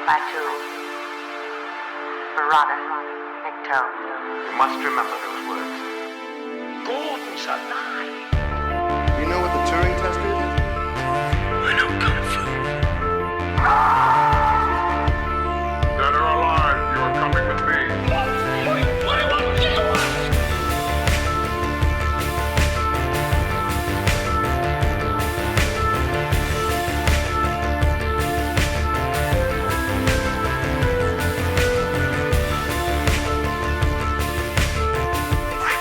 Batu, Barada, Nikto. You must remember those words. Gordon's alive. You know what the Turing test is? I know Kung Fu. Dead or alive, you are coming with me. My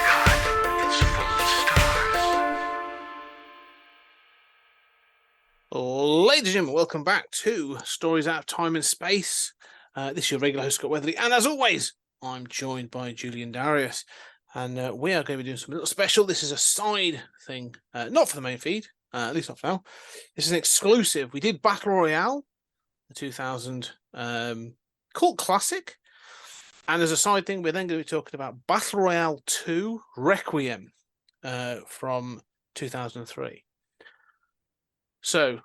God, it's full of stars. Ladies and gentlemen, welcome back to Stories Out of Time and Space. This is your regular host, Scott Weatherly, and as always, I'm joined by Julian Darius, and we are going to be doing something a little special. This is a side thing, not for the main feed, at least not for now. This is an exclusive. We did Battle Royale, the 2000 cult classic, and as a side thing, we're then going to be talking about Battle Royale 2 Requiem from 2003. So,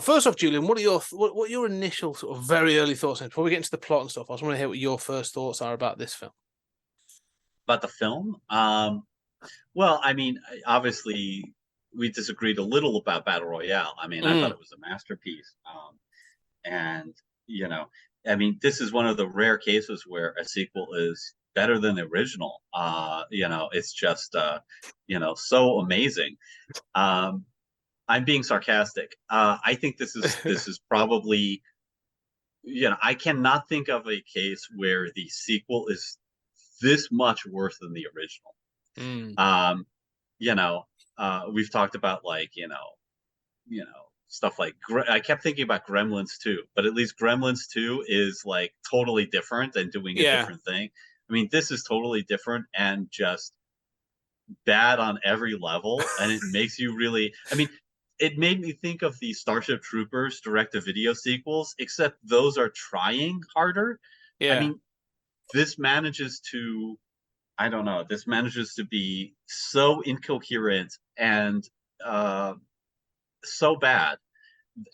first off, Julian, what are your initial sort of very early thoughts? And before we get into the plot and stuff, I just want to hear what your first thoughts are about this film. About the film? Well, I mean, obviously, we disagreed a little about Battle Royale. I mean, I thought it was a masterpiece. And, you know, I mean, this is one of the rare cases where a sequel is better than the original. You know, it's just, you know, so amazing. I'm being sarcastic. I think this is probably, you know, I cannot think of a case where the sequel is this much worse than the original. You know, we've talked about like, you know, stuff like I kept thinking about Gremlins 2, but at least Gremlins 2 is like totally different and doing a different thing. I mean, this is totally different and just bad on every level, and it makes you really. I mean, it made me think of the Starship Troopers direct-to-video sequels, except those are trying harder. Yeah. I mean, this manages to, I don't know, this manages to be so incoherent and so bad.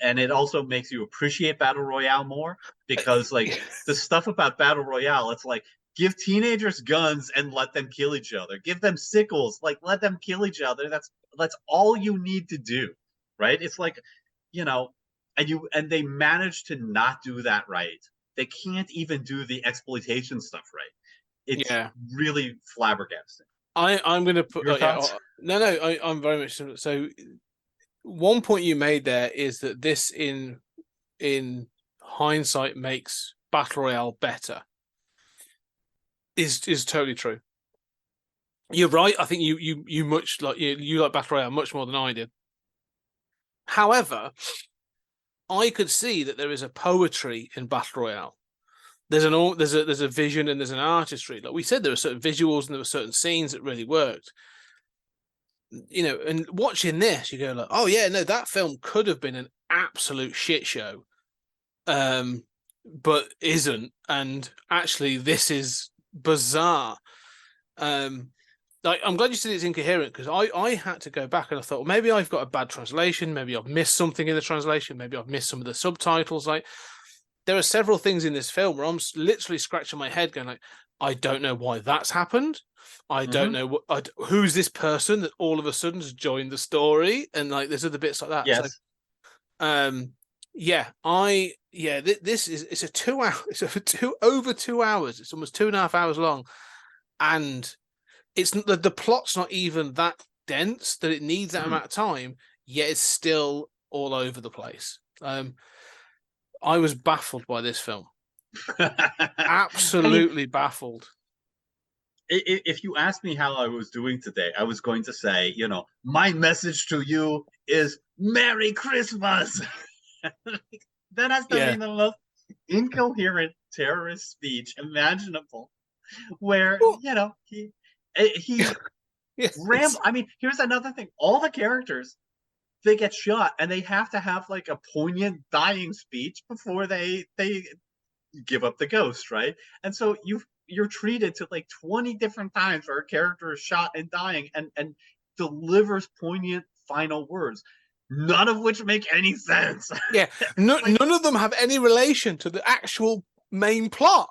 And it also makes you appreciate Battle Royale more, because like the stuff about Battle Royale, it's like, give teenagers guns and let them kill each other. Give them sickles, like let them kill each other. That's all you need to do. Right? It's like, you know, and they managed to not do that right. They can't even do the exploitation stuff right. It's really flabbergasting. I'm going to put your thoughts? I'm very much so. One point you made there is that this, in hindsight, makes Battle Royale better. Is totally true. You're right. I think you much like you like Battle Royale much more than I did. However, I could see that there is a poetry in Battle Royale. There's a vision and there's an artistry. Like we said, there were certain visuals and there were certain scenes that really worked. You know, and watching this, you go like, oh yeah, no, that film could have been an absolute shit show, but isn't. And actually, this is bizarre. Like, I'm glad you said it's incoherent, because I had to go back and I thought, well, maybe I've got a bad translation. Maybe I've missed something in the translation. Maybe I've missed some of the subtitles. Like, there are several things in this film where I'm literally scratching my head going like, I don't know why that's happened. I don't know who's this person that all of a sudden has joined the story, and like there's other bits like that. Yes. So, this is it's a 2 hour, over 2 hours. It's almost 2.5 hours long, and it's the plot's not even that dense that it needs that amount of time, yet it's still all over the place. I was baffled by this film. Absolutely baffled. If you asked me how I was doing today, I was going to say, you know, my message to you is Merry Christmas. That has to be the most incoherent terrorist speech imaginable, where, you know, he I mean, here's another thing. All the characters, they get shot and they have to have like a poignant dying speech before they give up the ghost, right? And so you're treated to like 20 different times where a character is shot and dying and delivers poignant final words. none of which make any sense. Yeah, none of them have any relation to the actual main plot.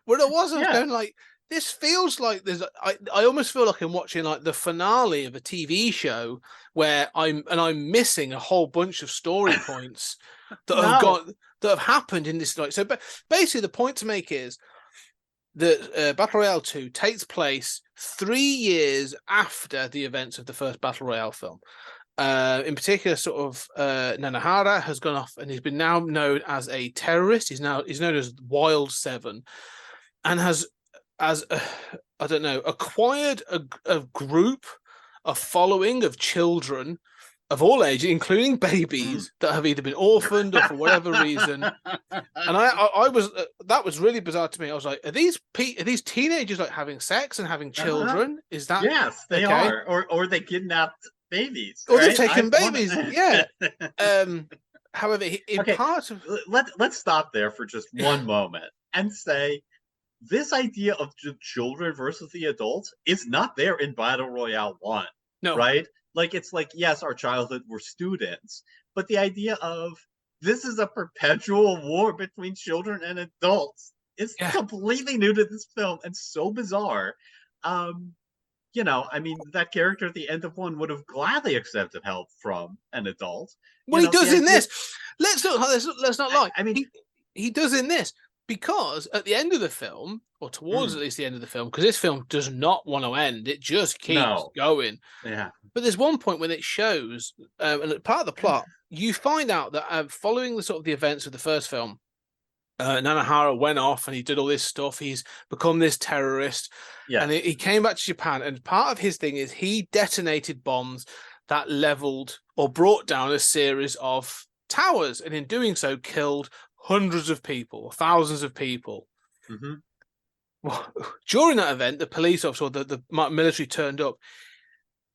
Where it was, I was Yeah. going like, this feels like there's. I almost feel like I'm watching like the finale of a TV show where I'm missing a whole bunch of story points that have happened in this. Like, so, but basically, the point to make is that Battle Royale 2 takes place 3 years after the events of the first Battle Royale film. In particular, sort of Nanahara has gone off and he's been now known as a terrorist. He's known as Wild 7, and has I don't know, acquired a group, a following of children of all ages, including babies that have either been orphaned or for whatever reason. And I was that was really bizarre to me. I was like, are these teenagers like having sex and having children? Is that yes, they okay? are, or they kidnapped babies, or right? they've taken babies? Yeah. However, in part of let's stop there for just one moment and say this idea of children versus the adults is not there in Battle Royale 1. No. Right? Like, it's like, yes, our childhood were students, but the idea of this is a perpetual war between children and adults is completely new to this film and so bizarre. You know, I mean, that character at the end of 1 would have gladly accepted help from an adult. Well, he does in this. Let's not lie. I mean, he does in this. Because at the end of the film, or towards at least the end of the film, because this film does not want to end, it just keeps going. Yeah. But there's one point when it shows, and part of the plot, you find out that following the sort of the events of the first film, Nanahara went off and he did all this stuff. He's become this terrorist, and he came back to Japan. And part of his thing is he detonated bombs that leveled or brought down a series of towers, and in doing so, killed hundreds of people, thousands of people. Mm-hmm. Well, during that event, the police officer, or the military turned up.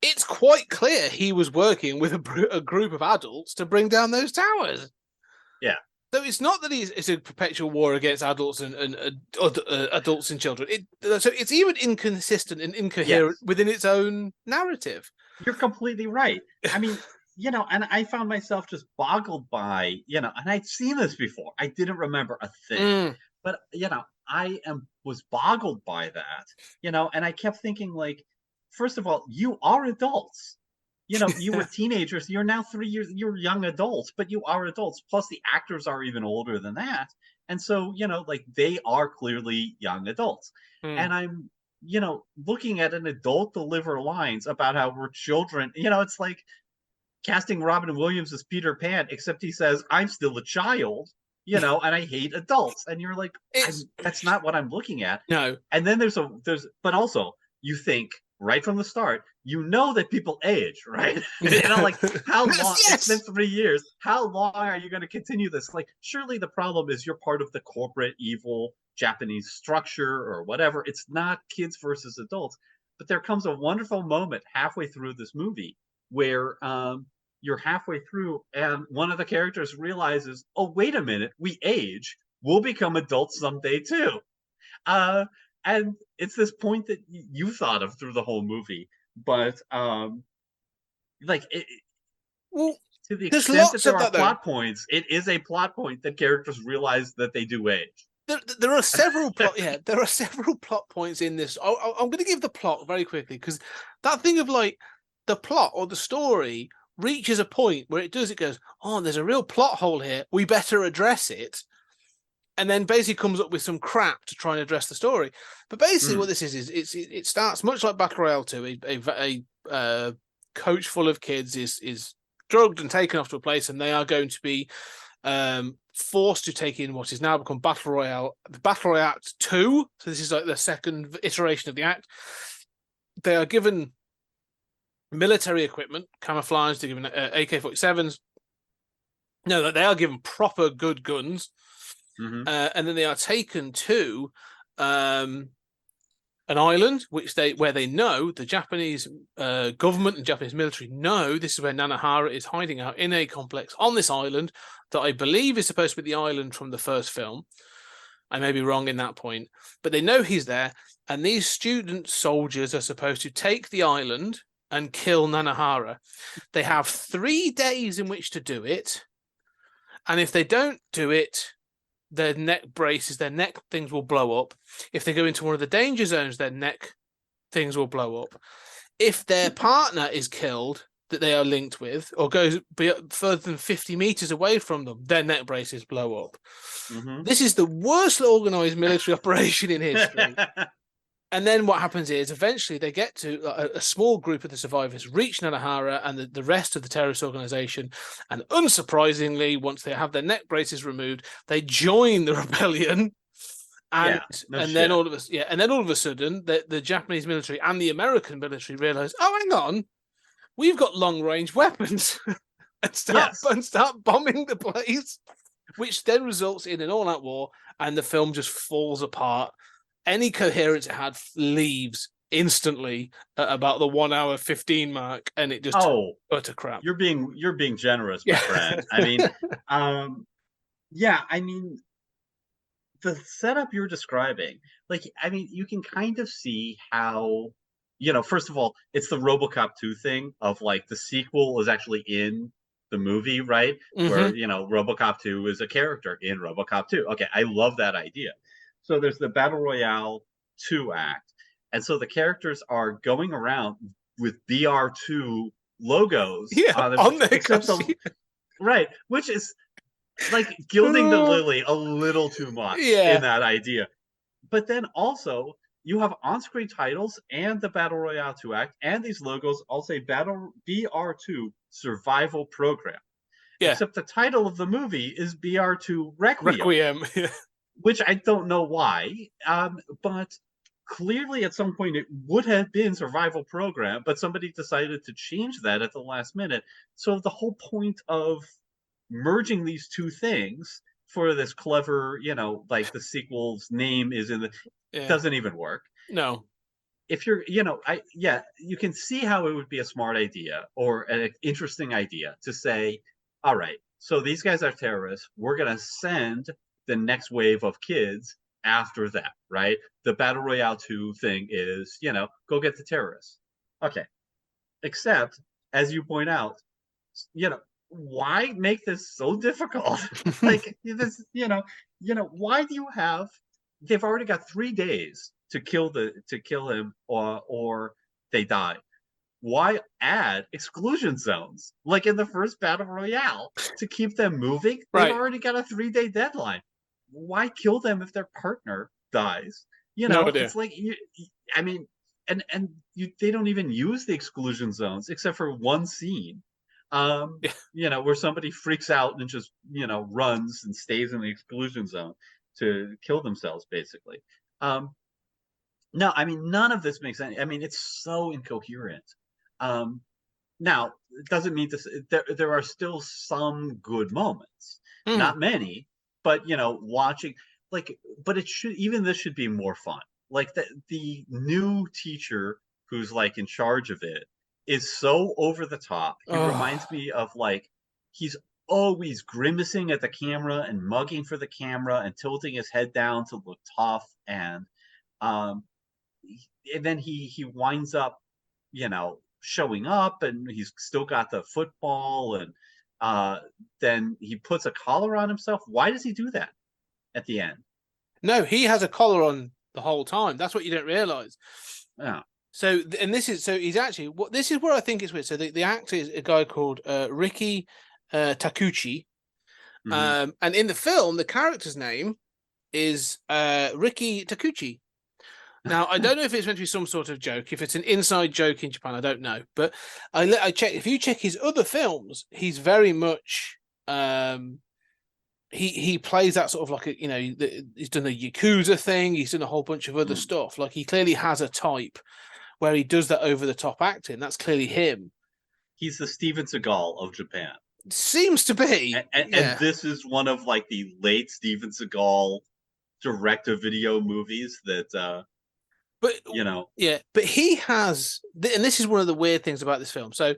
It's quite clear he was working with a group of adults to bring down those towers. Yeah. So it's not that it's a perpetual war against adults and adults and children. So it's even inconsistent and incoherent within its own narrative. You're completely right. I mean, you know, and I found myself just boggled by, you know, and I'd seen this before. I didn't remember a thing, but you know, was boggled by that, you know, and I kept thinking, like, first of all, you are adults. You know, you were teenagers. You're now 3 years. You're young adults, but you are adults. Plus, the actors are even older than that, and so you know, like they are clearly young adults. And I'm, you know, looking at an adult deliver lines about how we're children. You know, it's like casting Robin Williams as Peter Pan, except he says, "I'm still a child," you know, and I hate adults. And you're like, that's not what I'm looking at. No. And then but also you think right from the start, you know that people age, right? You know, like how long? It's been 3 years. How long are you going to continue this? Like, surely the problem is you're part of the corporate evil Japanese structure or whatever. It's not kids versus adults. But there comes a wonderful moment halfway through this movie where you're halfway through and one of the characters realizes, oh, wait a minute, we age. We'll become adults someday too. And it's this point that you thought of through the whole movie. But like to the extent that there are plot points, it is a plot point that characters realize that they do age. There are several there are several plot points in this. I'm going to give the plot very quickly, because that thing of like the plot or the story reaches a point where it goes, oh, there's a real plot hole here. We better address it. And then basically comes up with some crap to try and address the story. But basically what this is it starts much like Battle Royale 2. A coach full of kids is drugged and taken off to a place, and they are going to be forced to take in what is now become Battle Royale, the Battle Royale Act 2. So this is like the second iteration of the act. They are given military equipment, camouflage. They're given AK-47s. No, they are given proper good guns. And then they are taken to an island, where they know the Japanese government and Japanese military know this is where Nanahara is hiding out in a complex on this island that I believe is supposed to be the island from the first film. I may be wrong in that point, but they know he's there, and these student soldiers are supposed to take the island and kill Nanahara. They have 3 days in which to do it. And if they don't do it, their neck things will blow up. If they go into one of the danger zones, their neck things will blow up. If their partner is killed that they are linked with, or goes further than 50 meters away from them, their neck braces blow up. Mm-hmm. This is the worst organized military operation in history. And then what happens is eventually they get to a small group of the survivors reach Nanahara and the rest of the terrorist organization. And unsurprisingly, once they have their neck braces removed, they join the rebellion. And then all of a sudden, the Japanese military and the American military realize, oh, hang on, we've got long range weapons, and start bombing the place, which then results in an all out war, and the film just falls apart. Any coherence it had leaves instantly at about the 1 hour 15 mark, and it just utter crap. You're being generous, my friend. I mean, I mean, the setup you're describing, like, I mean, you can kind of see how, first of all, it's the RoboCop 2 thing of like the sequel is actually in the movie, right? Mm-hmm. Where, RoboCop 2 is a character in RoboCop 2. Okay, I love that idea. So there's the Battle Royale 2 act. And so the characters are going around with BR2 logos on their right, which is like gilding the lily a little too much in that idea. But then also you have on-screen titles and the Battle Royale 2 act, and these logos all say BR2 Survival Program. Yeah. Except the title of the movie is BR2 Requiem. Which I don't know why, but clearly at some point it would have been Survival Program, but somebody decided to change that at the last minute. So the whole point of merging these two things for this clever, like the sequel's name is in the doesn't even work. No. If you're, you can see how it would be a smart idea or an interesting idea to say, all right, so these guys are terrorists. We're going to send the next wave of kids after that, right? The Battle Royale 2 thing is, go get the terrorists. Okay. Except, as you point out, why make this so difficult? Like this, why do you have? They've already got 3 days to kill him, or they die. Why add exclusion zones like in the first Battle Royale to keep them moving? They've already got a 3-day deadline. Why kill them if their partner dies? It's like they don't even use the exclusion zones except for one scene. Where somebody freaks out and just, runs and stays in the exclusion zone to kill themselves, basically. No, I mean, none of this makes sense. I mean, it's so incoherent. Now, it doesn't mean there are still some good moments, not many, but, watching, but it should be more fun. Like the new teacher who's like in charge of it is so over the top. He reminds me of he's always grimacing at the camera and mugging for the camera and tilting his head down to look tough. And then he winds up, showing up, and he's still got the football, and then he puts a collar on himself. Why does he do that at the end? No, he has a collar on the whole time. That's what you don't realize. Yeah. So, and he's actually, this is where I think it's weird. So the actor is a guy called Riki Takuchi. Mm-hmm. And in the film, the character's name is Riki Takuchi. Now, I don't know if it's meant to be some sort of joke, if it's an inside joke in Japan, I don't know. But I check, if you check his other films, he's very much, he plays that sort of like he's done a Yakuza thing. He's done a whole bunch of other stuff. Like, he clearly has a type where he does that over the top acting. That's clearly him. He's the Steven Seagal of Japan. Seems to be. And this is one of the late Steven Seagal direct-to-video movies that, but he has, and this is one of the weird things about this film. So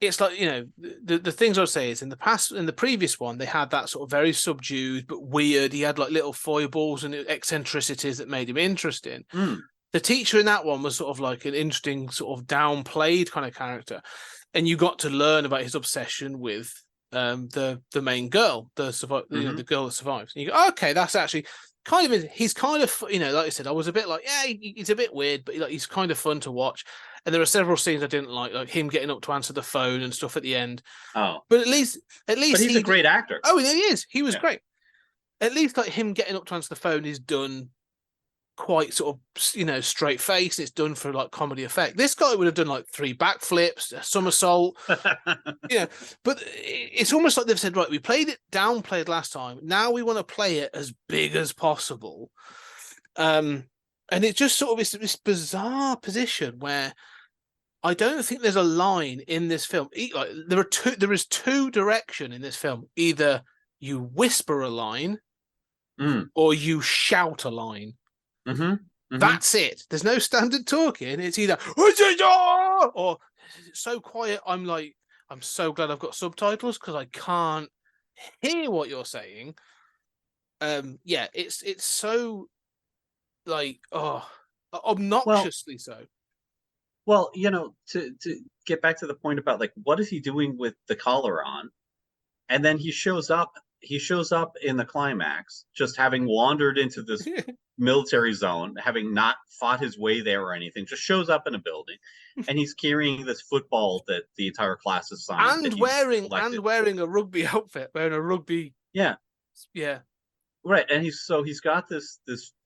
it's like, the things I'd say is in the previous one, they had that sort of very subdued but weird. He had little foibles and eccentricities that made him interesting. the teacher in that one was sort of like an interesting, sort of downplayed kind of character, and you got to learn about his obsession with the main girl, the girl that survives. And you go, okay, that's actually kind of he's kind of, like I said, I was a bit like, yeah, he's a bit weird, but he's kind of fun to watch. And there are several scenes I didn't like him getting up to answer the phone and stuff at the end. Oh, but at least but he's a great actor. Oh, he is. He was great. At least like him getting up to answer the phone is done quite sort of, straight face. It's done for like comedy effect. This guy would have done like 3 backflips, a somersault, but it's almost like they've said, right, we played it downplayed last time. Now we want to play it as big as possible. And it's just sort of this bizarre position where I don't think there's a line in this film. Like there is two direction in this film. Either you whisper a line or you shout a line. That's it. There's no standard talking. It's either or it's so quiet. I'm so glad I've got subtitles because I can't hear what you're saying. It's so like obnoxiously so. Well, to get back to the point about like what is he doing with the collar on, and then he shows up in the climax just having wandered into this military zone, having not fought his way there or anything, just shows up in a building, and he's carrying this football that the entire class has signed and wearing a rugby outfit, wearing a rugby right. And he's got this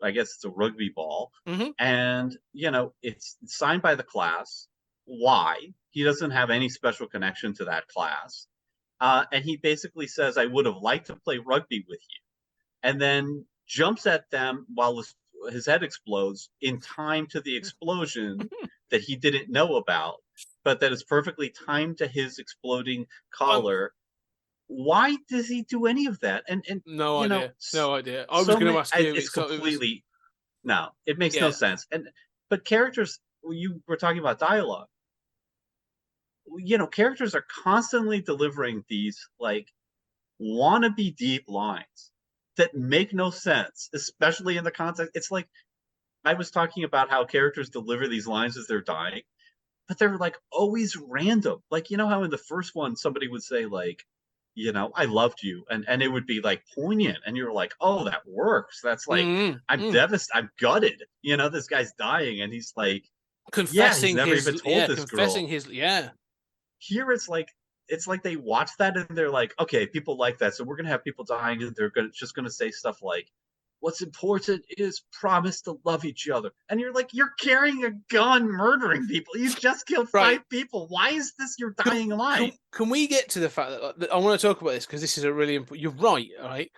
I guess it's a rugby ball, and it's signed by the class. Why? He doesn't have any special connection to that class. And he basically says, I would have liked to play rugby with you. And then jumps at them while his head explodes in time to the explosion that he didn't know about, but that is perfectly timed to his exploding collar. Why does he do any of that? And no idea. I was going to ask you. It's completely... No, it makes no sense. But characters, you were talking about dialogue. Characters are constantly delivering these like wannabe deep lines that make no sense, especially in the context. It's like I was talking about how characters deliver these lines as they're dying, but they're like always random. Like, how in the first one somebody would say like, I loved you, and it would be like poignant, and you're like, oh, that works. That's like I'm devastated, I'm gutted. This guy's dying, and he's like confessing he's never even told this confessing girl. Here it's like they watch that and they're like, okay, people like that, so we're gonna have people dying, and they're just gonna say stuff like, what's important is promise to love each other. And you're like, you're carrying a gun, murdering people. You just killed 5 people. Why is this your dying line? Can we get to the fact that I want to talk about this because this is a really important... You're right,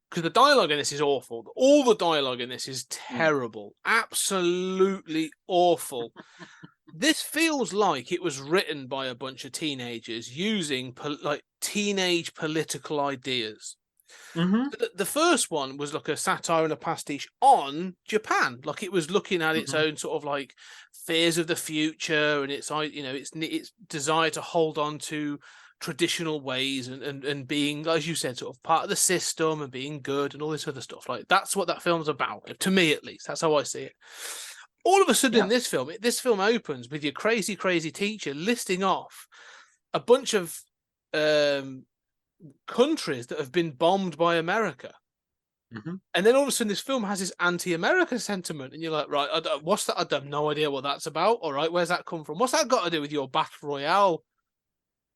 because the dialogue in this is awful. All the dialogue in this is terrible. Absolutely awful. This feels like it was written by a bunch of teenagers using teenage political ideas. The first one was like a satire and a pastiche on Japan. Like it was looking at its own sort of like fears of the future and its desire to hold on to traditional ways and being, as you said, sort of part of the system and being good and all this other stuff. Like that's what that film's about, to me at least. That's how I see it. All of a sudden in this film opens with your crazy teacher listing off a bunch of countries that have been bombed by America. And then all of a sudden this film has this anti-American sentiment, and you're like, right, what's that? I have no idea what that's about. All right, where's that come from? What's that got to do with your Battle Royale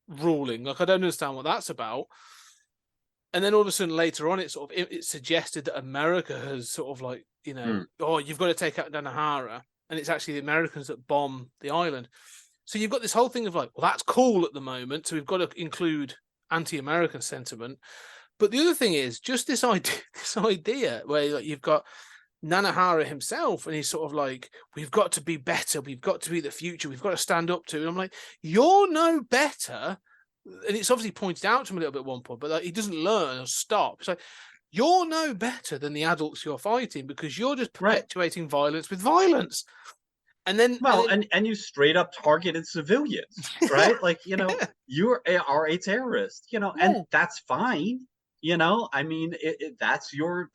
ruling? Like, I don't understand what that's about. And then all of a sudden later on, it's suggested that America has sort of like, oh, you've got to take out Nanahara, and it's actually the Americans that bomb the island. So you've got this whole thing of like, well, that's cool at the moment, so we've got to include anti-American sentiment. But the other thing is just this idea where like, you've got Nanahara himself, and he's sort of like, we've got to be better, we've got to be the future, we've got to stand up to. And I'm like, you're no better. And it's obviously pointed out to him a little bit at one point, but like, he doesn't learn or stop. It's like, you're no better than the adults you're fighting because you're just perpetuating violence with violence. And then, and you straight up targeted civilians, right? Like, you are a terrorist, and that's fine. I mean, that's your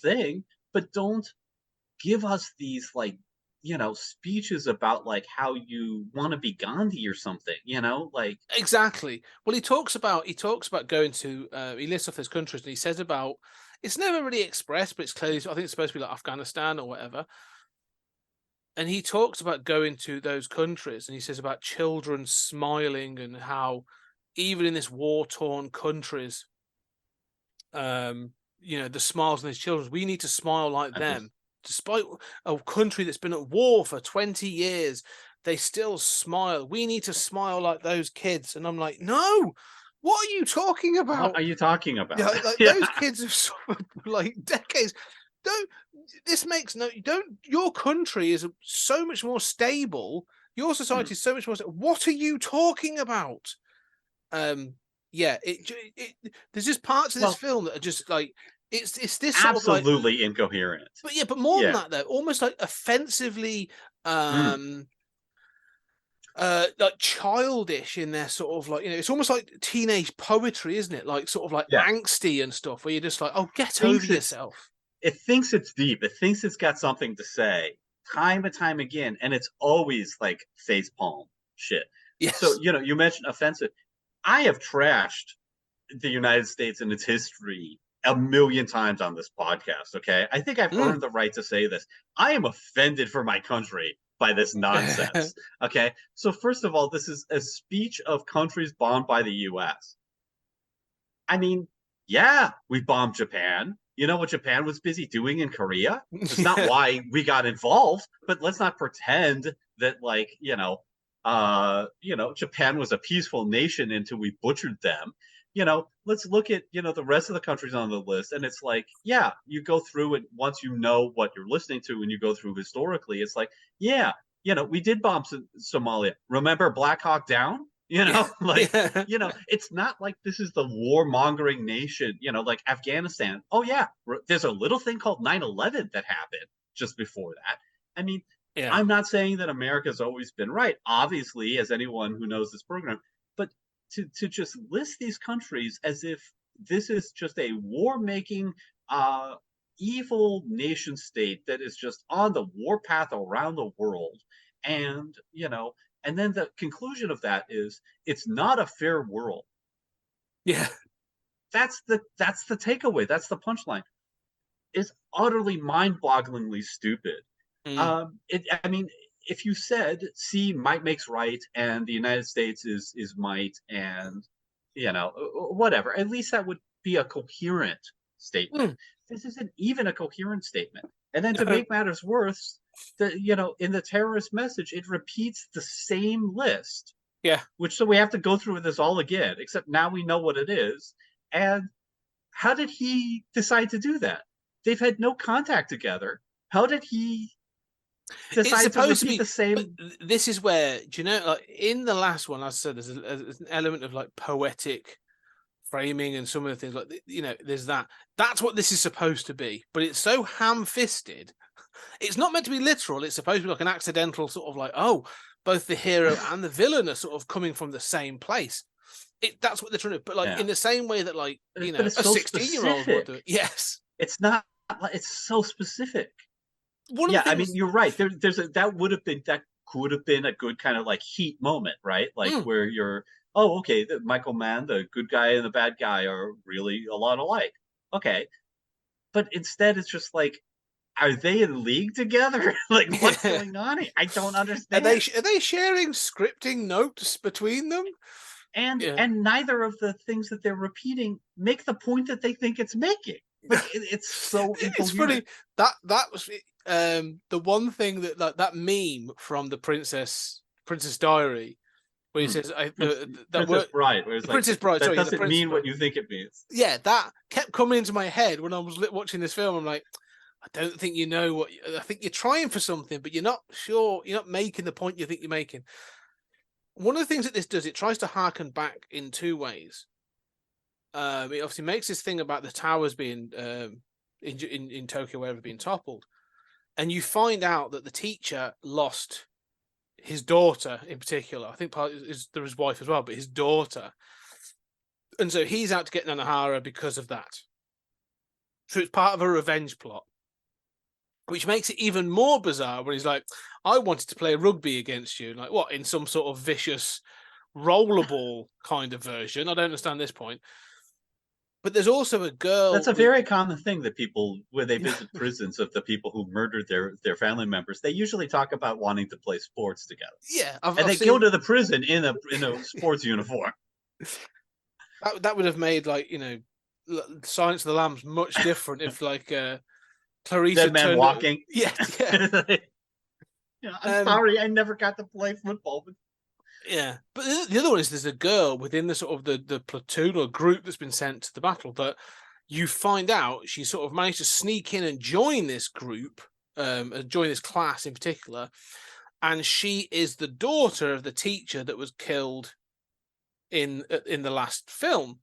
thing, but don't give us these like speeches about like how you want to be Gandhi or something, like Exactly. Well, he talks about going to he lists off his countries, and he says about, it's never really expressed, but it's clearly, I think it's supposed to be like Afghanistan or whatever. And he talks about going to those countries, and he says about children smiling, and how even in this war-torn countries, the smiles on these children, we need to smile like them. Despite a country that's been at war for 20 years, they still smile. We need to smile like those kids. And I'm like, no, what are you talking about? what are you talking about? Yeah, like those kids have suffered for like decades. Your country is so much more stable. Your society is so much more stable. What are you talking about? Yeah, there's just parts of this film that are just like, it's this sort of like, absolutely incoherent. but more than that, though, almost like offensively like childish in their sort of like, it's almost like teenage poetry, isn't it? Like sort of like angsty and stuff, where you're just like, oh, get over yourself. It thinks it's deep. It thinks it's got something to say time and time again, and it's always like facepalm shit. Yes. So you mentioned offensive. I have trashed the United States and its history a million times on this podcast. Okay, I think I've earned the right to say this. I am offended for my country by this nonsense. Okay, so first of all, this is a speech of countries bombed by the U.S. I mean, yeah, we bombed Japan. You know what Japan was busy doing in Korea? It's not why we got involved, but let's not pretend that like, Japan was a peaceful nation until we butchered them. Let's look at, the rest of the countries on the list. And it's like, yeah, you go through it once you know what you're listening to and you go through historically. It's like, yeah, we did bomb Somalia. Remember Black Hawk Down? It's not like this is the warmongering nation, like Afghanistan. Oh, yeah, there's a little thing called 9/11 that happened just before that. I mean, I'm not saying that America's always been right, obviously, as anyone who knows this program, but to just list these countries as if this is just a war-making, evil nation state that is just on the warpath around the world, and, and then the conclusion of that is it's not a fair world. Yeah. That's the takeaway. That's the punchline. It's utterly mind-bogglingly stupid. I mean, if you said, see, might makes right, and the United States is might, and, whatever, at least that would be a coherent statement. This isn't even a coherent statement. And then to make matters worse, in the terrorist message, it repeats the same list. Yeah. So we have to go through this all again, except now we know what it is. And how did he decide to do that? They've had no contact together. How did he decide to repeat the same? This is where, like in the last one, as I said, there's an element of like poetic framing and some of the things like, there's that. That's what this is supposed to be, but it's so ham-fisted. It's not meant to be literal. It's supposed to be like an accidental sort of like, oh, both the hero and the villain are sort of coming from the same place. That's what they're trying to, but like in the same way that like, a 16-year-old would do it. Yes. It's not, it's so specific. I mean, you're right. That could have been a good kind of like heat moment, right? Like where you're, oh, okay, the Michael Mann, the good guy and the bad guy are really a lot alike. Okay. But instead it's just like, are they in league together? Like, what's going on here? I don't understand. Are they sharing scripting notes between them? And neither of the things that they're repeating make the point that they think it's making. But it's so it's funny that was the one thing that like that meme from the Princess Diary, where he says Princess Bride, where it's like, Princess Bride. That doesn't mean what you think it means. Yeah, that kept coming into my head when I was watching this film. I'm like, I don't think you know what. I think you're trying for something, but you're not sure. You're not making the point you think you're making. One of the things that this does, it tries to harken back in two ways. It obviously makes this thing about the towers being in Tokyo, wherever, being toppled, and you find out that the teacher lost his daughter in particular. I think part is there his wife as well, but his daughter, and so he's out to get Nanahara because of that. So it's part of a revenge plot. which makes it even more bizarre when he's like, I wanted to play rugby against you. Like, what, in some sort of vicious rollerball kind of version? I don't understand this point. But there's also a girl. That's a very common thing that people, when they visit prisons of the people who murdered their family members, they usually talk about wanting to play sports together. Yeah, And I've they seen go to the prison in a sports uniform. that would have made, like, Silence of the Lambs much different if, like, Clarissa Dead man turned walking. Yeah, yeah. I'm sorry, I never got to play football. Yeah, but the other one is there's a girl within the sort of the platoon or group that's been sent to the battle that you find out she sort of managed to sneak in and join this group, join this class in particular, and she is the daughter of the teacher that was killed in the last film.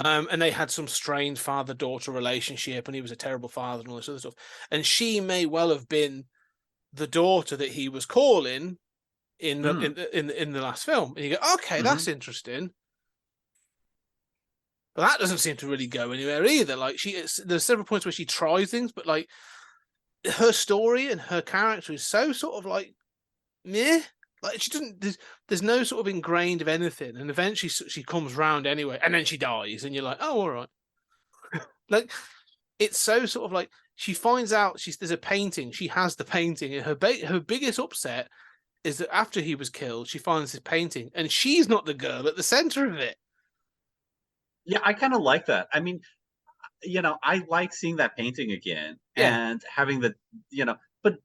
And they had some strained father-daughter relationship, and he was a terrible father and all this other stuff. And she may well have been the daughter that he was calling in the last film, and you go, okay, that's interesting, but that doesn't seem to really go anywhere either. Like, there's several points where she tries things, but like her story and her character is so sort of like meh. Like, she doesn't. There's no sort of ingrained of anything, and eventually she comes round anyway, and then she dies, and you're like, oh, all right. Like, it's so sort of like she finds out there's a painting. She has the painting, and her biggest upset is that after he was killed, she finds his painting, and she's not the girl at the center of it. Yeah, I kind of like that. I mean, I like seeing that painting again and having but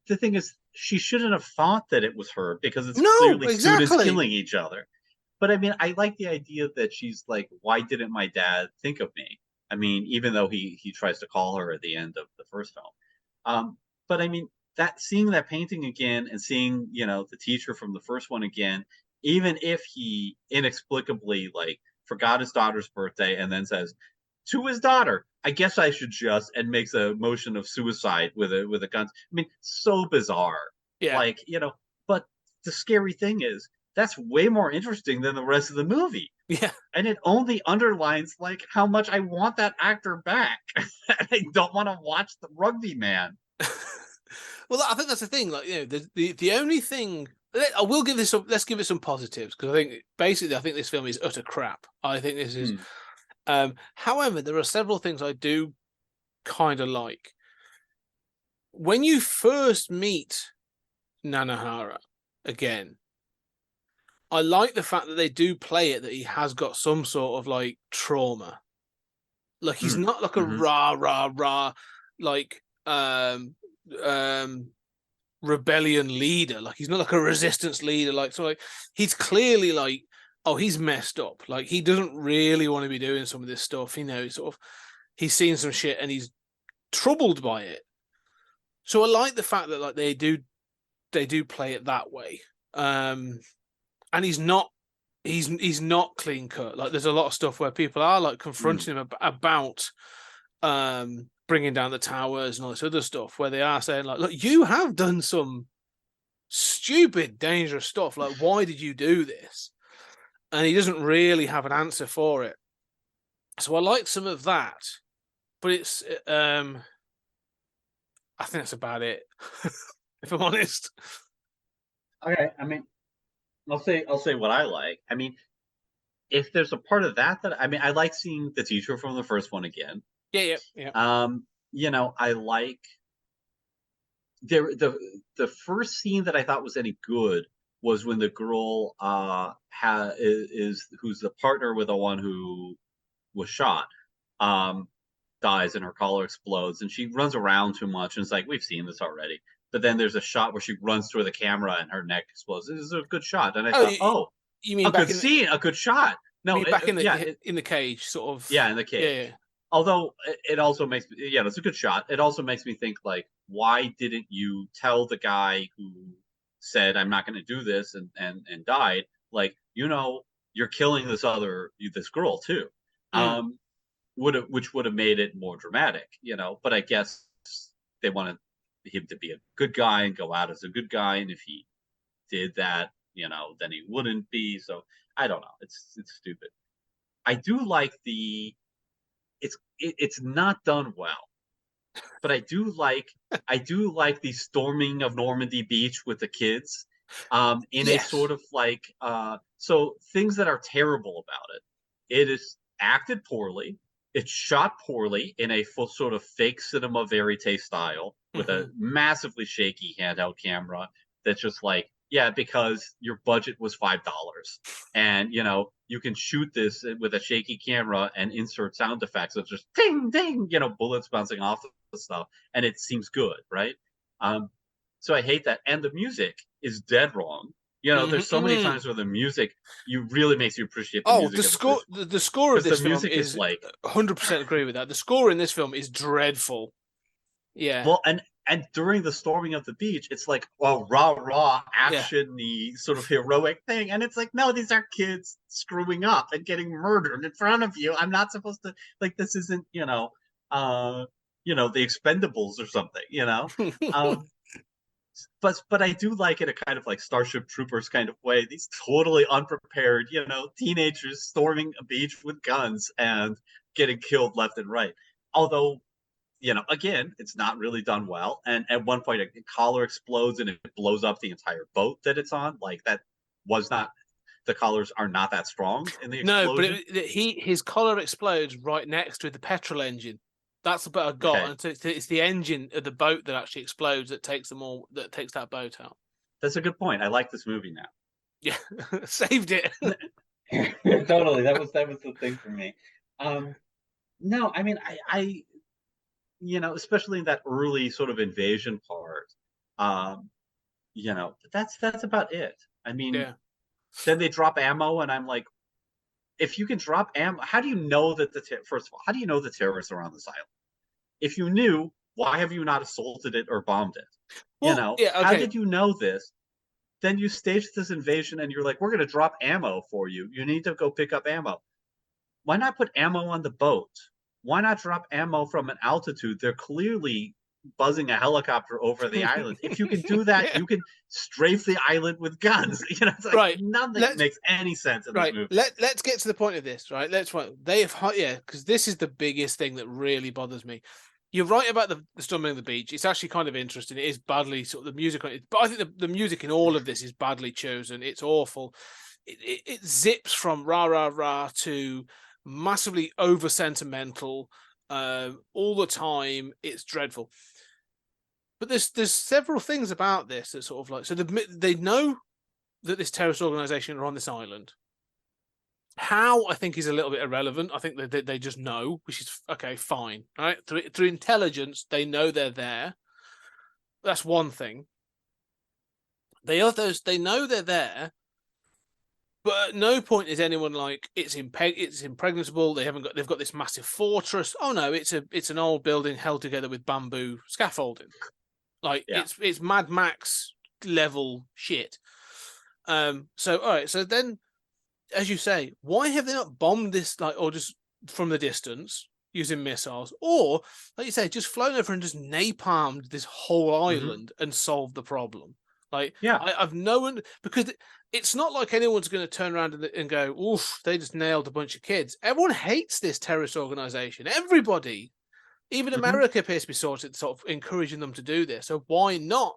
the thing is, she shouldn't have thought that it was her because it's clearly students killing each other. But I mean, I like the idea that she's like, why didn't my dad think of me? I mean, even though he tries to call her at the end of the first film. But I mean, seeing that painting again and seeing, the teacher from the first one again, even if he inexplicably like forgot his daughter's birthday and then says to his daughter, I guess I should just, and makes a motion of suicide with a gun. I mean, so bizarre. Yeah. Like, but the scary thing is that's way more interesting than the rest of the movie. Yeah. And it only underlines like how much I want that actor back. I don't want to watch the rugby man. Well, I think that's the thing. Like, the only thing I will give this let's give it some positives, because I think this film is utter crap. I think this is. However, there are several things I do kind of like. When you first meet Nanahara again, I like the fact that they do play it that he has got some sort of like trauma. Like, he's not like a rah like rebellion leader. Like, he's not like a resistance leader. Like, so like he's clearly like, oh, he's messed up. Like, he doesn't really want to be doing some of this stuff. He's seen some shit and he's troubled by it. So I like the fact that like they do play it that way. And he's not clean cut. Like, there's a lot of stuff where people are like confronting him about bringing down the towers and all this other stuff, where they are saying like, look, you have done some stupid, dangerous stuff. Like, why did you do this? And he doesn't really have an answer for it. So I like some of that, but it's I think that's about it. If I'm honest. Okay, I mean, I'll say what I like. I mean, if there's a part of that I like seeing the teacher from the first one again. Yeah. I like the first scene that I thought was any good was when the girl who's the partner with the one who was shot dies and her collar explodes and she runs around too much and it's like, we've seen this already. But then there's a shot where she runs through the camera and her neck explodes. This is a good shot. And I thought, you mean a good scene, a good shot. No, back in the cage, sort of. Yeah, in the cage. Yeah. Although it also makes me, it's a good shot. It also makes me think, like, why didn't you tell the guy who said, I'm not going to do this and died, like, you're killing this girl too. Which would have made it more dramatic, but I guess they wanted him to be a good guy and go out as a good guy. And if he did that, then he wouldn't be. So I don't know. It's stupid. I do like it's not done well. but I do like the storming of Normandy Beach with the kids, in a Yes. sort of like so things that are terrible about it. It is acted poorly. It's shot poorly in a full sort of fake cinema verite style with a massively shaky handheld camera that's just like, yeah, because your budget was $5 and you can shoot this with a shaky camera and insert sound effects of just ding ding, bullets bouncing off the stuff, and it seems good, right? So I hate that, and the music is dead wrong. There's so many times where the music really makes you appreciate the Oh, music the of the score, first one, the score of because this the film music is is like 100% agree with that. The score in this film is dreadful. Yeah. well, and during the storming of the beach, it's like a rah Yeah. action-y sort of heroic thing, and it's like, no, these are kids screwing up and getting murdered in front of you. I'm not supposed to, like, this isn't the Expendables or something, um, but I do like it a kind of like Starship Troopers kind of way. These totally unprepared, teenagers storming a beach with guns and getting killed left and right. Although, again, it's not really done well. And at one point, a collar explodes and it blows up the entire boat that it's on. Like that was not. The collars are not that strong in the No, but explosion. his collar explodes right next to the petrol engine. That's the bit I got. Okay, And so it's the engine of the boat that actually explodes that takes that boat out. that's a good point. I like this movie now. Yeah, saved it. Totally, that was the thing for me. No, I mean, I especially in that early sort of invasion part, but that's about it. I mean, Yeah. then they drop ammo, and I'm like, if you can drop ammo, how do you know that first of all, how do you know the terrorists are on this island? If you knew, why have you not assaulted it or bombed it? Well, yeah, How okay. did you know this? Then you stage this invasion, and you're like, we're going to drop ammo for you. You need to go pick up ammo. Why not put ammo on the boat? Why not drop ammo from an altitude? They're clearly buzzing a helicopter over the island. If you can do that, Yeah. you can strafe the island with guns. It's like Right. nothing makes any sense in this Right. movie. Let's get to the point of this, right? Because this is the biggest thing that really bothers me. You're right about the storming of the beach. It's actually kind of interesting. It is badly sort of the music, but I think the music in all of this is badly chosen. It's awful. It zips from rah rah rah to massively over sentimental all the time. It's dreadful. But there's several things about this that sort of like, so they know that this terrorist organization are on this island. How, I think, is a little bit irrelevant. I think that they just know, which is okay, fine. Right? Through intelligence, they know they're there. That's one thing. They know they're there, but at no point is anyone like it's impregnable. They've got this massive fortress. Oh no, it's an old building held together with bamboo scaffolding. Like it's Mad Max level shit. So all right, so then, as you say, why have they not bombed this, like, or just from the distance using missiles, or like you say, just flown over and just napalmed this whole island and solved the problem? Like, I've known, because it's not like anyone's going to turn around and go, "Oof, they just nailed a bunch of kids." Everyone hates this terrorist organization. Everybody, even America, appears to be sort of encouraging them to do this. So why not?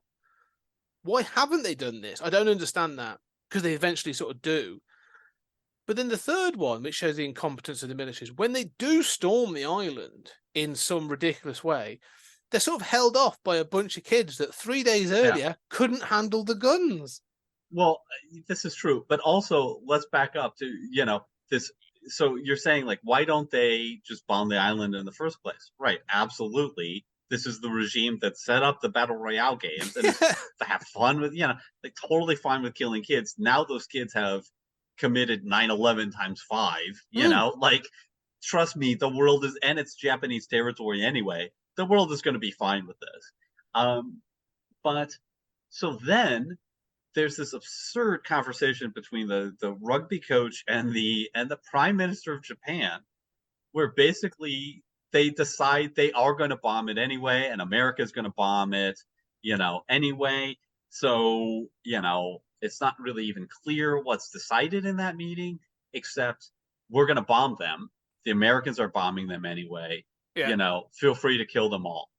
Why haven't they done this? I don't understand that, because they eventually sort of do. But then the third one, which shows the incompetence of the military, is when they do storm the island in some ridiculous way, they're sort of held off by a bunch of kids that 3 days earlier couldn't handle the guns. Well, this is true, but also let's back up to this. So you're saying, like, why don't they just bomb the island in the first place? Right? Absolutely. This is the regime that set up the battle royale games and to have fun with, like, totally fine with killing kids. Now those kids have committed 9/11 times 5. Like, trust me, the world is, and it's Japanese territory anyway. The world is going to be fine with this. But so then there's this absurd conversation between the rugby coach and the prime minister of Japan, where basically they decide they are going to bomb it anyway, and America is going to bomb it, anyway. So, it's not really even clear what's decided in that meeting, except we're going to bomb them. The Americans are bombing them anyway. Yeah. Feel free to kill them all.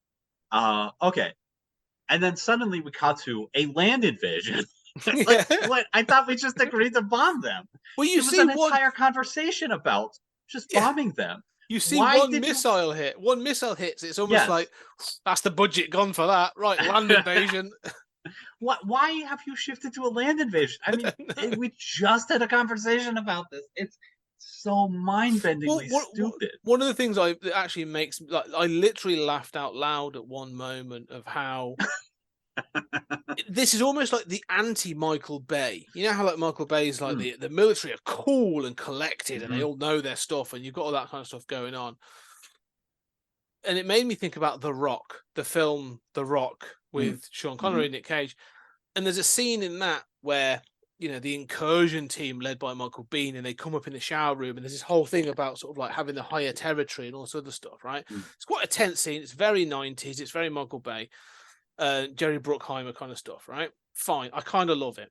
Okay. And then suddenly we cut to a land invasion. Yeah. Like, what? I thought we just agreed to bomb them. Well, you There was see an one. entire conversation about just Yeah. bombing them. You see Why one did you? missile hit. One missile hits. It's almost Yes. like that's the budget gone for that. Right, land invasion. Why have you shifted to a land invasion? I mean, we just had a conversation about this. It's so Well, mind-bendingly stupid. one of the things that actually makes like I literally laughed out loud at one moment of how this is almost like the anti-Michael Bay. You know how like Michael Bay's like the military are cool and collected and they all know their stuff and you've got all that kind of stuff going on. And it made me think about The Rock, the film The Rock with Sean Connery and Nick Cage. And there's a scene in that where, you know, the incursion team led by Michael Biehn and they come up in the shower room and there's this whole thing about sort of like having the higher territory and all this other stuff, right? It's quite a tense scene. It's very 90s. It's very Michael Bay. Jerry Bruckheimer kind of stuff, right? Fine. I kind of love it.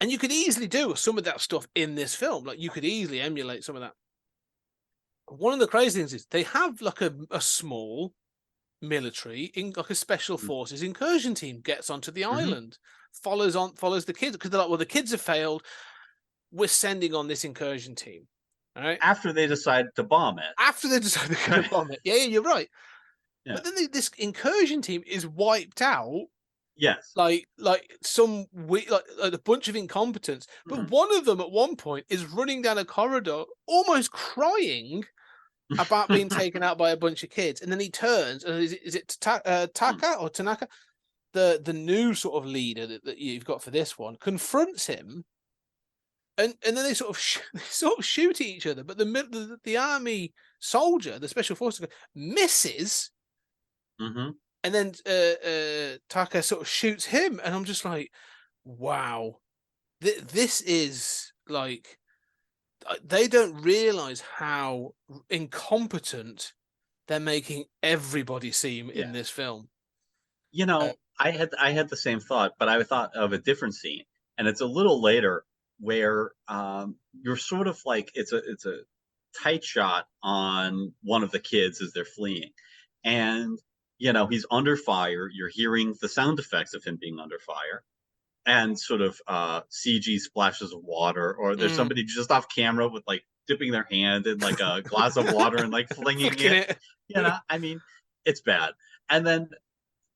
And you could easily do some of that stuff in this film. Like you could easily emulate some of that. One of the crazy things is they have like a small military in like a special forces incursion team gets onto the island, follows the kids because they're like, well, the kids have failed. We're sending on this incursion team. All right. After they decide to bomb it. After they decide to bomb it. Yeah, you're right. Yeah. But then this incursion team is wiped out. Yes. Like some like a bunch of incompetence. But one of them at one point is running down a corridor, almost crying about being taken out by a bunch of kids, and then he turns and is it Taka or Tanaka, the new sort of leader that you've got for this one, confronts him, and then they sort of shoot at each other. But the army soldier, the special forces, misses. And then Taka sort of shoots him, and I'm just like, wow, this is like, they don't realize how incompetent they're making everybody seem in this film. You know, I had the same thought, but I thought of a different scene, and it's a little later where you're sort of like it's a tight shot on one of the kids as they're fleeing, and you know, he's under fire. You're hearing the sound effects of him being under fire and sort of CG splashes of water, or there's somebody just off camera with like dipping their hand in like a glass of water and like flinging it. You know, I mean, it's bad. And then,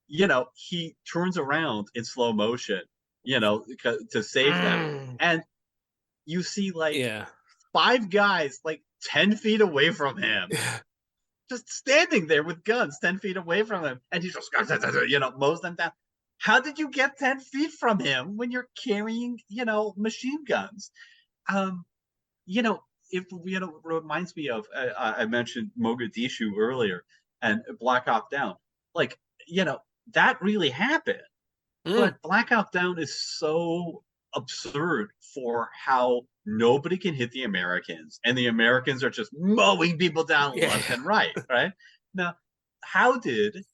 you know, he turns around in slow motion, you know, to save them. And you see like 5 guys like 10 feet away from him. Just standing there with guns 10 feet away from him, and he just, you know, mows them down. How did you get 10 feet from him when you're carrying, you know, machine guns? You know, reminds me of, I mentioned Mogadishu earlier and Black Hawk Down. Like, you know, that really happened. But Black Hawk Down is so absurd for how nobody can hit the Americans, and the Americans are just mowing people down left and right. Now, how did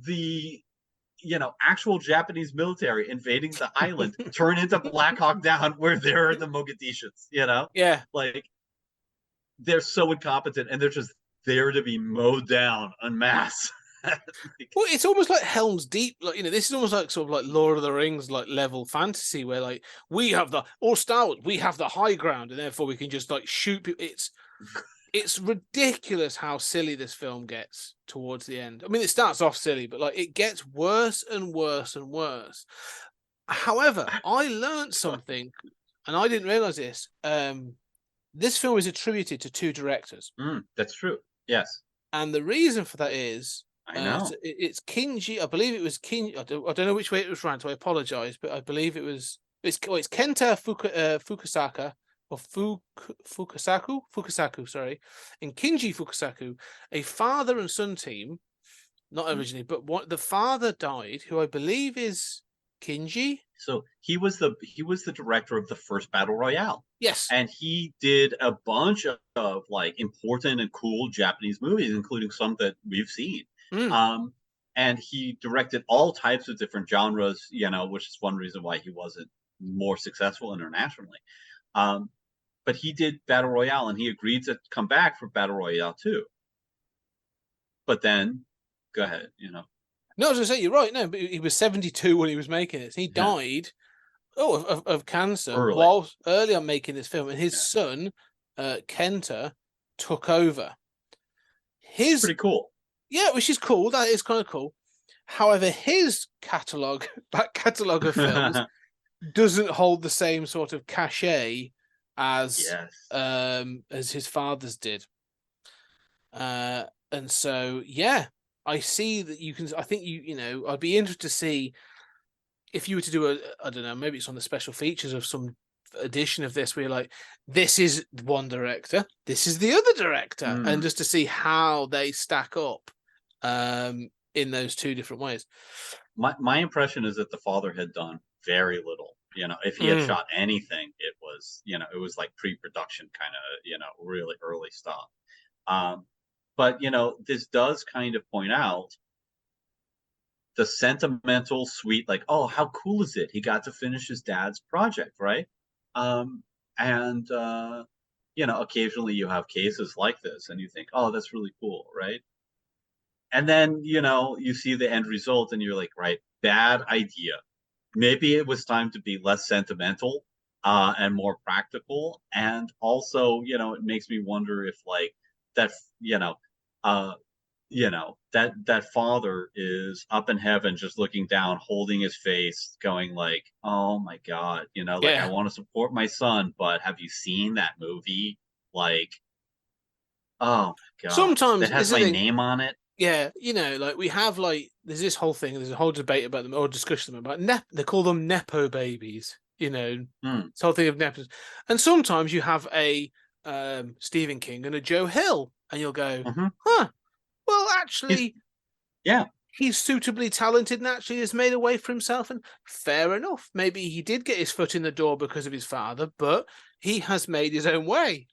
the actual Japanese military invading the island turn into Black Hawk Down, where they're the Mogadishans? Like they're so incompetent, and they're just there to be mowed down en masse. Well, it's almost like Helm's Deep, like, you know, this is almost like sort of like Lord of the Rings like level fantasy, where like we have or Star Wars, we have the high ground, and therefore we can just like shoot people. It's ridiculous how silly this film gets towards the end. I mean, it starts off silly, but like it gets worse and worse and worse. However, I learned something, and I didn't realize this. This film is attributed to 2 directors. That's true. Yes, and the reason for that is, I know it's Kinji. I believe it was Kinji. I don't know which way it was ran, so I apologize. But I believe it's Kenta Fukusaka or Fukusaku. Sorry, and Kinji Fukusaku, a father and son team. Not originally, but the father died, who I believe is Kinji. So he was the director of the first Battle Royale. Yes, and he did a bunch of like important and cool Japanese movies, including some that we've seen. And he directed all types of different genres, you know, which is one reason why he wasn't more successful internationally. But he did Battle Royale, and he agreed to come back for Battle Royale 2. But then go ahead. No, I was going to say, you're right. No, but he was 72 when he was making this. He Yeah. died of cancer Early. while early on making this film, and his Yeah. son, Kenta, took over. Pretty cool. Yeah, which is cool. That is kind of cool. However, his back catalogue of films doesn't hold the same sort of cachet as his father's did. And so, yeah, I see that you can. I think I'd be interested to see if you were to do I don't know, maybe it's on the special features of some edition of this where you're like, this is one director, this is the other director, and just to see how they stack up in those two different ways. My impression is that the father had done very little. If he had shot anything, it was like pre-production kind of, really early stuff. But this does kind of point out the sentimental, sweet, like, oh, how cool is it? He got to finish his dad's project, right? And occasionally you have cases like this, and you think, oh, that's really cool, right? And then you see the end result, and you're like, right, bad idea. Maybe it was time to be less sentimental and more practical. And also, it makes me wonder if like that, that father is up in heaven, just looking down, holding his face, going like, oh my God, I want to support my son, but have you seen that movie? Like, oh my God, Sometimes that has my name on it. Yeah, like we have there's this whole thing, there's a whole debate about them or discussion about they call them Nepo babies, this whole thing of nepotism. And sometimes you have a Stephen King and a Joe Hill, and you'll go, well, actually, he's suitably talented and actually has made a way for himself, and fair enough. Maybe he did get his foot in the door because of his father, but he has made his own way.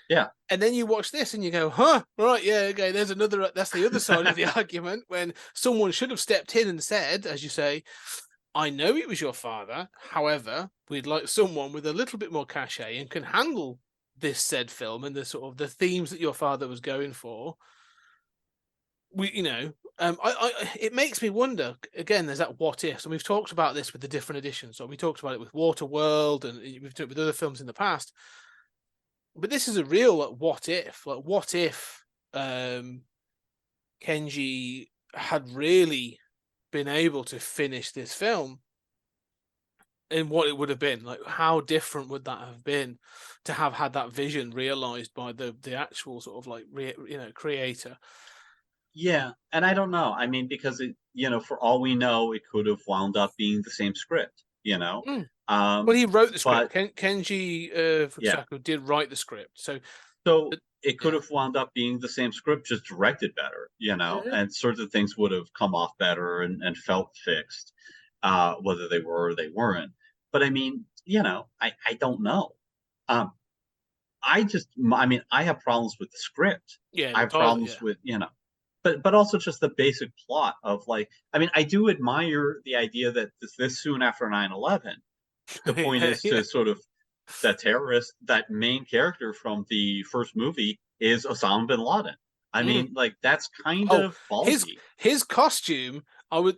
Yeah. And then you watch this and you go, right, yeah, okay, that's the other side of the argument, when someone should have stepped in and said, as you say, I know it was your father, however, we'd like someone with a little bit more cachet and can handle this said film and the sort of the themes that your father was going for. It makes me wonder, again, there's that what if, and we've talked about this with the different editions, so we talked about it with Waterworld, and we've talked with other films in the past. But this is a real what if. Like, what if Kenji had really been able to finish this film, and what it would have been like? How different would that have been to have had that vision realized by the actual sort of like creator? Yeah, and I don't know. I mean, because it, for all we know, it could have wound up being the same script. Well, he wrote the script. Kenji Fukusaku did write the script, so it could have wound up being the same script, just directed better, and certain things would have come off better and felt fixed, whether they were or they weren't. But I mean, I don't know. I have problems with the script. Yeah, I have problems with but also just the basic plot of like, I mean, I do admire the idea that this soon after 9/11. The point is to sort of that main character from the first movie is Osama bin Laden. I mean, like, that's kind of ballsy. His costume.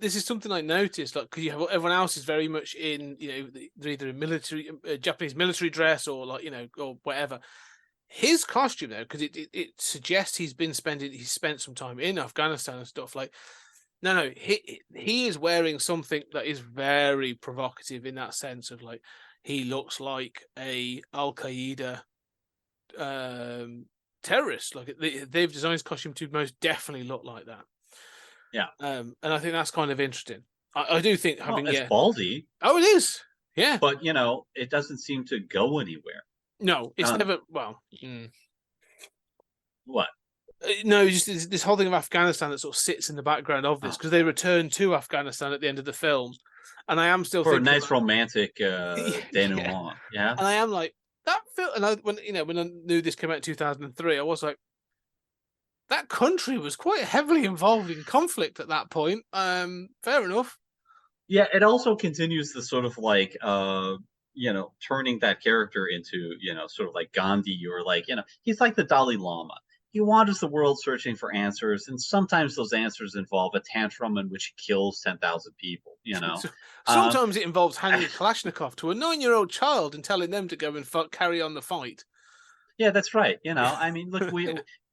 This is something I noticed, like, because you have everyone else is very much in, they're either in military, Japanese military dress, or like, or whatever. His costume, though, because it suggests he spent some time in Afghanistan and stuff. Like, no, he is wearing something that is very provocative in that sense of like, he looks like a Al Qaeda terrorist. Like, they've designed his costume to most definitely look like that. Yeah, and I think that's kind of interesting. I do think it's ballsy. Oh, it is. Yeah, but it doesn't seem to go anywhere. No, it's never. Well, what? No, just this whole thing of Afghanistan that sort of sits in the background of this, because they return to Afghanistan at the end of the film, and I am still for thinking a nice romantic denouement. Yeah, and I am like that film. And when I knew this came out in 2003, I was like, that country was quite heavily involved in conflict at that point. Fair enough. Yeah, it also continues the sort of like turning that character into, sort of like Gandhi, or like, he's like the Dalai Lama. he wanders the world searching for answers, and sometimes those answers involve a tantrum in which he kills 10,000 people. Um, Sometimes it involves handing a Kalashnikov to a 9-year-old child and telling them to go and carry on the fight. yeah, that's right. I mean, look,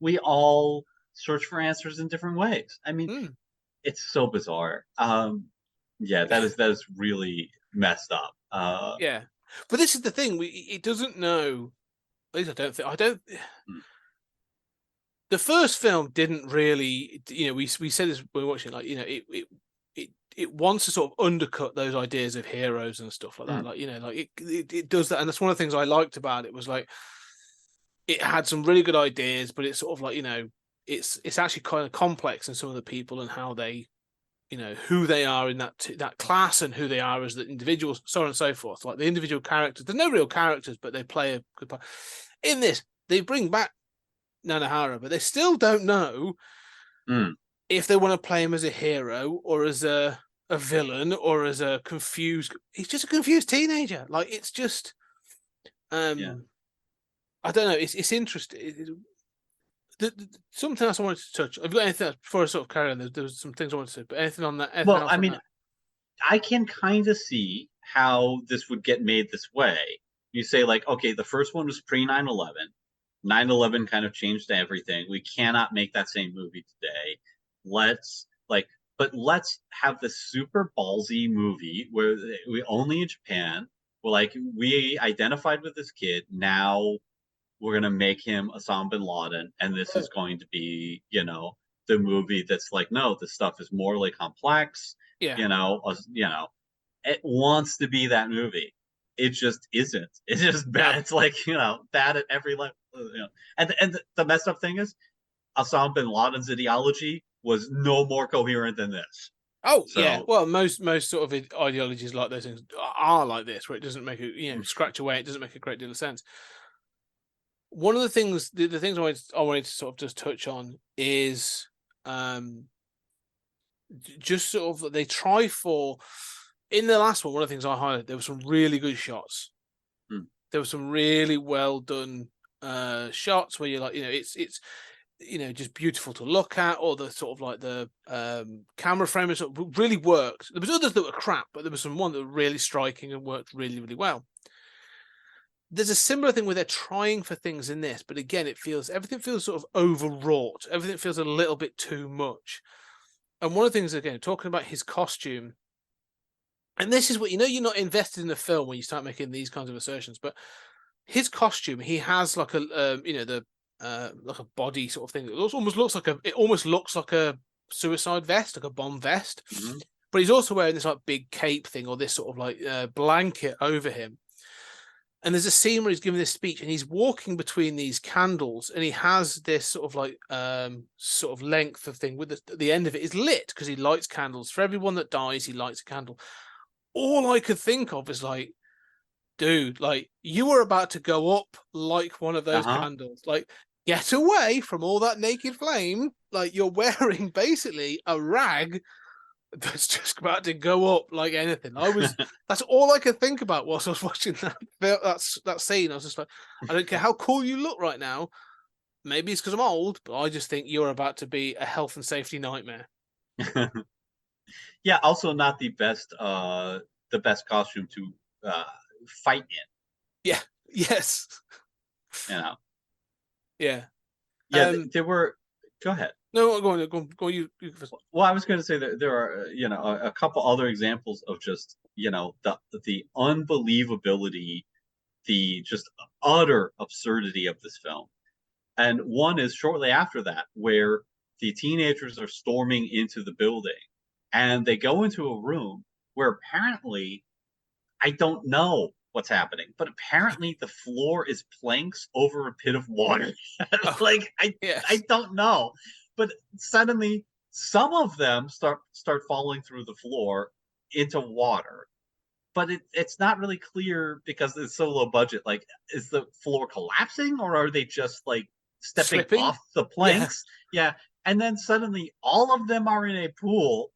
we all search for answers in different ways. I mean, Mm. it's so bizarre. Yeah, that is really messed up. Yeah, but this is the thing. It doesn't know. At least I don't think. I don't. Mm. The first film didn't really. We said this when we were watching. Like, it wants to sort of undercut those ideas of heroes and stuff like that. Mm. Like, it does that, and that's one of the things I liked about it. Was like, it had some really good ideas, but it's sort of like, it's actually kind of complex in some of the people and how they, who they are in that class and who they are as the individuals, so on and so forth. Like the individual characters, there's no real characters, but they play a good part. In this, they bring back Nanahara, but they still don't know if they want to play him as a hero or as a villain or as a confused. He's just a confused teenager. Like, it's just, Yeah. I don't know. It's interesting. Something else I wanted to touch. Have you got anything else before I sort of carry on? There was some things I wanted to say, but anything on that? Well, I mean, I can kind of see how this would get made this way. You say, like, okay, the first one was pre 9/11. 9/11 kind of changed everything. We cannot make that same movie today. Let's have this super ballsy movie where we only in Japan. We identified with this kid. Now we're gonna make him Osama bin Laden, and this is going to be, the movie that's like, no, this stuff is morally complex. Yeah. It wants to be that movie. It just isn't. It's just bad. Yeah. It's like, bad at every level. And the messed up thing is, Osama bin Laden's ideology was no more coherent than this. Oh, So, yeah. Well, most sort of ideologies like those things are like this, where it doesn't make scratch away. It doesn't make a great deal of sense. One of the things, the things I wanted to sort of just touch on is, just sort of they try for. In the last one of the things I highlighted, there were some really good shots. There were some really well done shots where you're like, it's just beautiful to look at, or the sort of like the camera frame sort of really worked. There was others that were crap, but there was one that were really striking and worked really, really well. There's a similar thing where they're trying for things in this, but again, everything feels sort of overwrought. Everything feels a little bit too much. And one of the things, again, talking about his costume, and this is what, you're not invested in the film when you start making these kinds of assertions, but his costume, he has like a, like a body sort of thing. It almost looks like a suicide vest, like a bomb vest. mm-hmm. But he's also wearing this like big cape thing, or this sort of like blanket over him. And there's a scene where he's giving this speech and he's walking between these candles, and he has this sort of like sort of length of thing with the end of it is lit because he lights candles. For everyone that dies, he lights a candle. All I could think of is like, dude, like, you were about to go up like one of those candles. Like, get away from all that naked flame. Like, you're wearing basically a rag that's just about to go up like anything. That's all I could think about whilst I was watching that scene. I was just like, I don't care how cool you look right now. Maybe it's because I'm old, but I just think you're about to be a health and safety nightmare. Yeah, also not the best costume to fight in. Yeah. Yes. Yeah. Yeah. There were. Go ahead. No, go on. You first. Well, I was going to say that there are, a couple other examples of just, the unbelievability, the just utter absurdity of this film. And one is shortly after that, where the teenagers are storming into the building, and they go into a room where apparently, I don't know what's happening, but apparently the floor is planks over a pit of water. I don't know, but suddenly some of them start falling through the floor into water, but it's not really clear because it's so low budget. Like, is the floor collapsing, or are they just like stepping Slipping? off the planks? Yeah. And then suddenly all of them are in a pool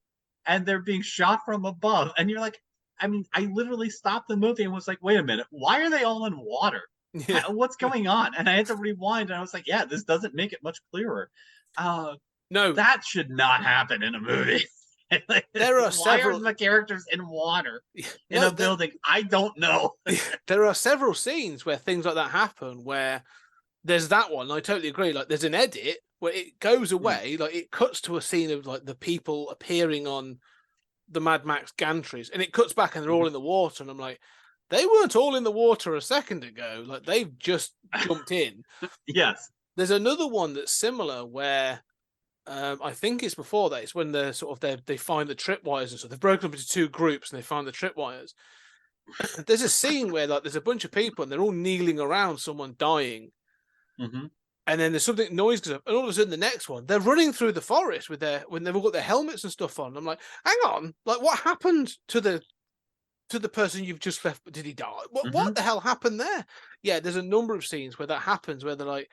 and they're being shot from above. And you're like, I mean, I literally stopped the movie and was like, wait a minute, why are they all in water? Yeah. What's going on? And I had to rewind, and I was like, yeah, this doesn't make it much clearer. No, That should not happen in a movie. Like, there are why are several. the characters in water in No, a building? I don't know. there are several scenes where things like that happen. Where there's that one. I totally agree. Like, there's an edit where it goes away. Like, it cuts to a scene of like the people appearing on the Mad Max gantries, and it cuts back, and they're all in the water. And I'm like, they weren't all in the water a second ago. Like, they've just jumped in. Yes. There's another one that's similar where I think it's before that. It's when they're sort of they find the tripwires and stuff. They've broken up into two groups and they find the tripwires. There's a scene where like there's a bunch of people and they're all kneeling around someone dying. Mm-hmm. And then there's something noise goes up, and all of a sudden the next one, they're running through the forest with when they've all got their helmets and stuff on. I'm like, hang on, like what happened to the person you've just left? Did he die? What the hell happened there? Yeah, there's a number of scenes where that happens, where they're like,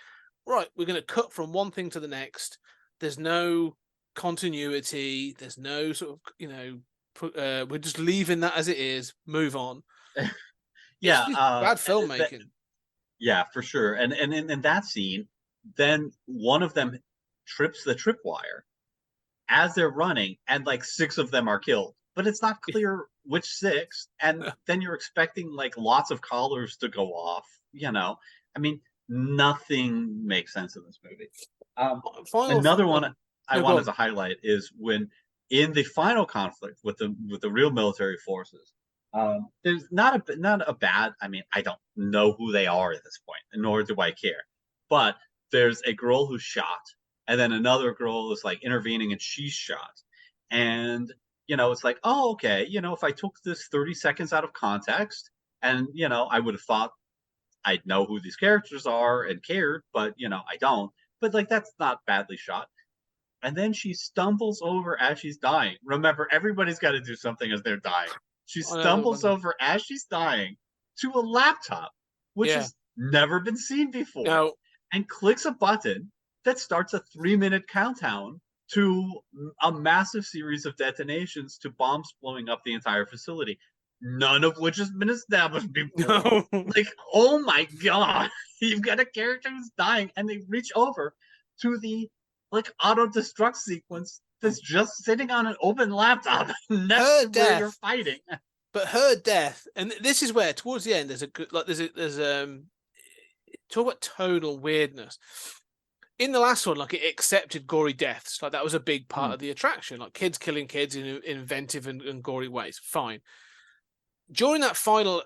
right, we're going to cut from one thing to the next. There's no continuity. There's no sort of, we're just leaving that as it is. Move on. Yeah, bad filmmaking. Yeah, for sure. And in that scene, then one of them trips the tripwire as they're running, and like 6 of them are killed. But it's not clear which 6, and then you're expecting like lots of collars to go off. I mean, nothing makes sense in this movie. Another one I wanted to highlight is when in the final conflict with the real military forces. There's not a bad. I mean, I don't know who they are at this point, nor do I care. But there's a girl who's shot, and then another girl is like intervening, and she's shot. And it's like, oh, okay. If I took this 30 seconds out of context, and I would have thought I'd know who these characters are and cared, but I don't. But like, that's not badly shot. And then she stumbles over as she's dying. Remember, everybody's got to do something as they're dying. She stumbles over as she's dying to a laptop, which has never been seen before, and clicks a button that starts a 3-minute countdown to a massive series of detonations to bombs blowing up the entire facility, none of which has been established before. Like, oh my god, you've got a character who's dying, and they reach over to the like auto-destruct sequence that's just sitting on an open laptop next to where you're fighting. But her death, and this is where towards the end there's a good like there's talk about tonal weirdness. In the last one, like, it accepted gory deaths, like that was a big part of the attraction, like kids killing kids in inventive and gory ways. Fine. During that final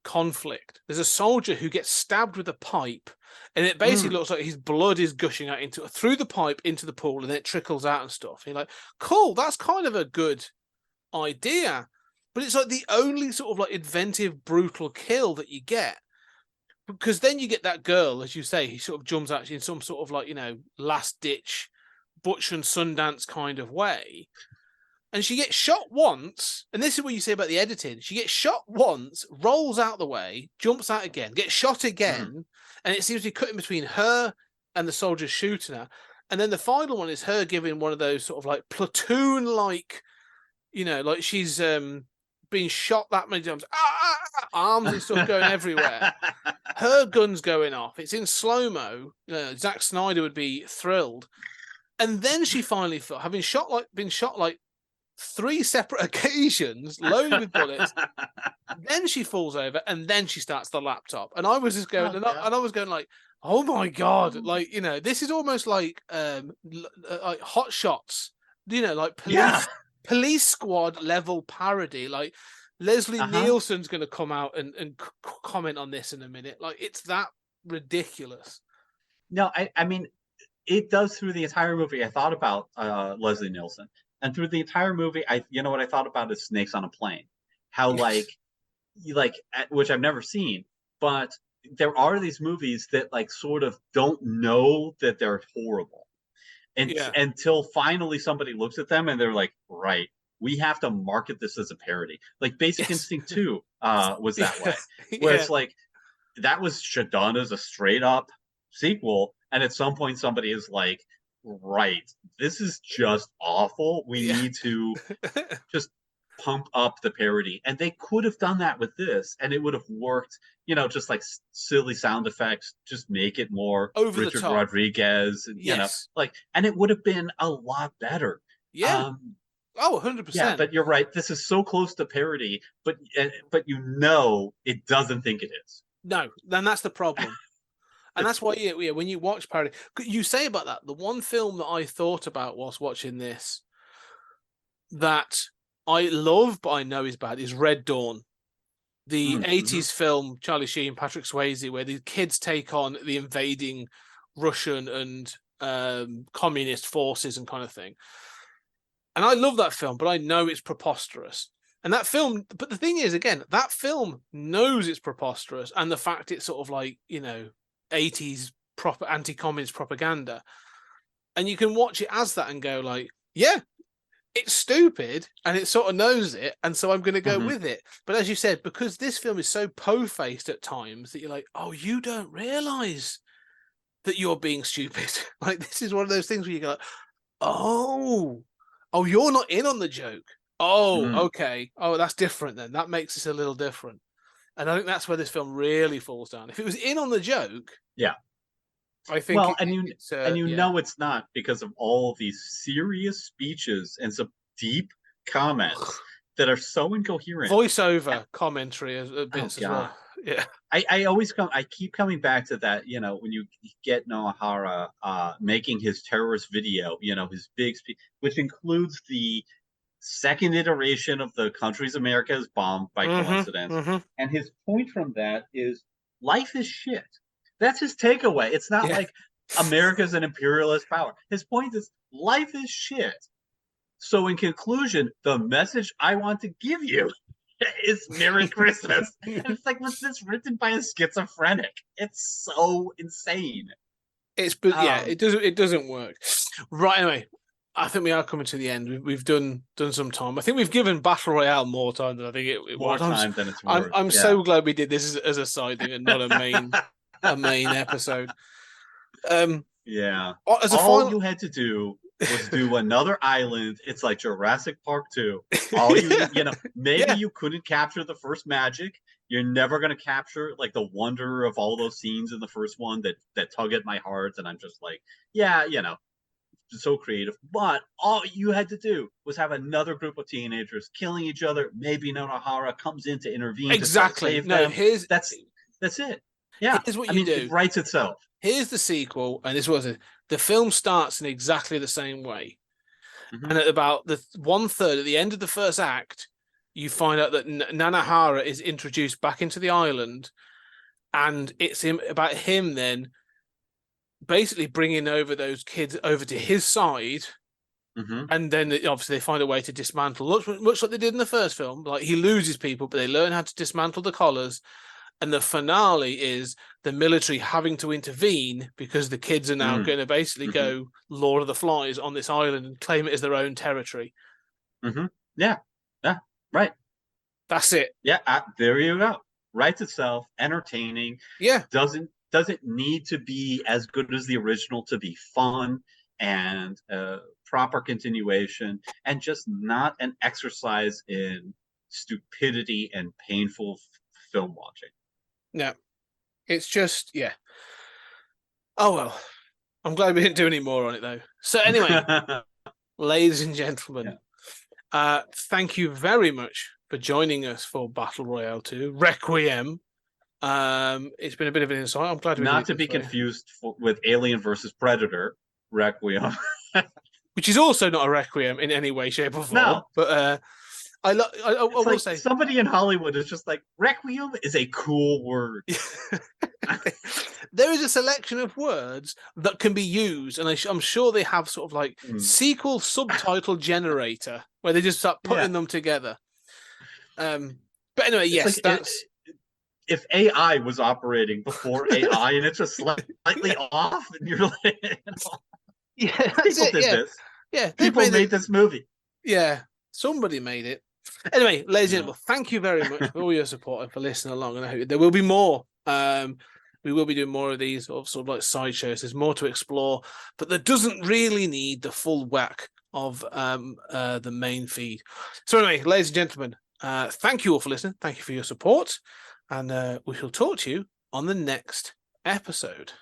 conflict, there's a soldier who gets stabbed with a pipe, and it basically looks like his blood is gushing out through the pipe into the pool, and then it trickles out and stuff. And you're like, cool, that's kind of a good idea, but it's like the only sort of like inventive, brutal kill that you get, because then you get that girl, as you say, he sort of jumps out in some sort of like last ditch Butch and Sundance kind of way. And she gets shot once, and this is what you say about the editing. She gets shot once, rolls out the way, jumps out again, gets shot again, and it seems to be cutting between her and the soldier shooting her. And then the final one is her giving one of those sort of like platoon-like, like she's been shot that many times, arms and stuff going everywhere. Her gun's going off. It's in slow-mo. Zack Snyder would be thrilled. And then she finally, having been shot like 3 separate occasions, loaded with bullets. Then she falls over, and then she starts the laptop. And I was just going, I was going like, oh my god, like this is almost like Hot Shots, like police squad level parody. Like Leslie Nielsen's going to come out and comment on this in a minute. Like, it's that ridiculous. No, I mean, it does through the entire movie. I thought about Leslie Nielsen. And through the entire movie, what I thought about is Snakes on a Plane. How which I've never seen, but there are these movies that like sort of don't know that they're horrible, and until finally somebody looks at them and they're like, right, we have to market this as a parody. Like Basic Instinct 2 was that way, where it's like that was done as a straight up sequel, and at some point somebody is like, right, this is just awful. We need to just pump up the parody, and they could have done that with this, and it would have worked. Just like silly sound effects, just make it more Over the Richard top. Rodriguez, and Yes. and it would have been a lot better. Yeah. Oh, 100%. Yeah, but you're right. This is so close to parody, but it doesn't think it is. No, then that's the problem. And that's why, when you watch parody, you say about that, the one film that I thought about whilst watching this that I love, but I know is bad, is Red Dawn. The 80s film, Charlie Sheen, Patrick Swayze, where the kids take on the invading Russian and communist forces and kind of thing. And I love that film, but I know it's preposterous. And that film, but the thing is, again, that film knows it's preposterous, and the fact it's sort of like, 80s proper anti-communist propaganda. And you can watch it as that and go like, yeah, it's stupid, and it sort of knows it, and so I'm going to go with it. But as you said, because this film is so po-faced at times that you're like, oh, you don't realise that you're being stupid. Like, this is one of those things where you go, oh, you're not in on the joke. Oh, okay. Oh, that's different then. That makes this a little different. And I think that's where this film really falls down. If it was in on the joke, yeah, I think. Well, know it's not, because of all of these serious speeches and some deep comments that are so incoherent. Voiceover commentary as bits as well. Yeah, I keep coming back to that. When you get Noahara making his terrorist video, his big speech, which includes the second iteration of the countries America has bombed by coincidence, and his point from that is life is shit. That's his takeaway. It's not like America's an imperialist power. His point is life is shit. So in conclusion, the message I want to give you is Merry Christmas. And it's like, was this written by a schizophrenic? It's so insane. It doesn't work. Right, anyway, I think we are coming to the end. We've done some time. I think we've given Battle Royale more time than I think it more was. Time than it's worth. I'm so glad we did this as a side thing and not a main episode. All final... you had to do was do another island. It's like Jurassic Park 2. Maybe you couldn't capture the first magic. You're never going to capture like the wonder of all those scenes in the first one that tug at my heart, and I'm just like, so creative. But all you had to do was have another group of teenagers killing each other. Maybe Nonohara comes in to intervene. Exactly. To save them. That's it. Yeah. Here's what you do. It writes itself. Here's the sequel, and this was it. The film starts in exactly the same way. And at about the 1/3 at the end of the first act, you find out that Nanahara is introduced back into the island, and it's about him then basically bringing over those kids over to his side. And then obviously they find a way to dismantle, much like they did in the first film. Like, he loses people, but they learn how to dismantle the collars. And the finale is the military having to intervene because the kids are now going to basically go Lord of the Flies on this island and claim it as their own territory. Yeah, right. That's it. Yeah, there you go. Writes itself, entertaining. Yeah. Doesn't need to be as good as the original to be fun and proper continuation, and just not an exercise in stupidity and painful film watching. No, it's just, oh well, I'm glad we didn't do any more on it though. So anyway, ladies and gentlemen, thank you very much for joining us for Battle Royale 2 Requiem. It's been a bit of an insight. I'm glad we not to be confused with Alien versus Predator Requiem, which is also not a requiem in any way, shape, or form. No. But I will say somebody in Hollywood is just like, requiem is a cool word. There is a selection of words that can be used, and I'm sure they have sort of like sequel subtitle generator where they just start putting them together. But anyway, yes, that's. If AI was operating before AI and it's just slightly off, and you're like, people did this. Yeah, people made this movie. Yeah, somebody made it. Anyway, ladies and gentlemen, thank you very much for all your support and for listening along. And I hope there will be more. We will be doing more of these sort of like sideshows. There's more to explore, but there doesn't really need the full whack of the main feed. So anyway, ladies and gentlemen, thank you all for listening. Thank you for your support, and we shall talk to you on the next episode.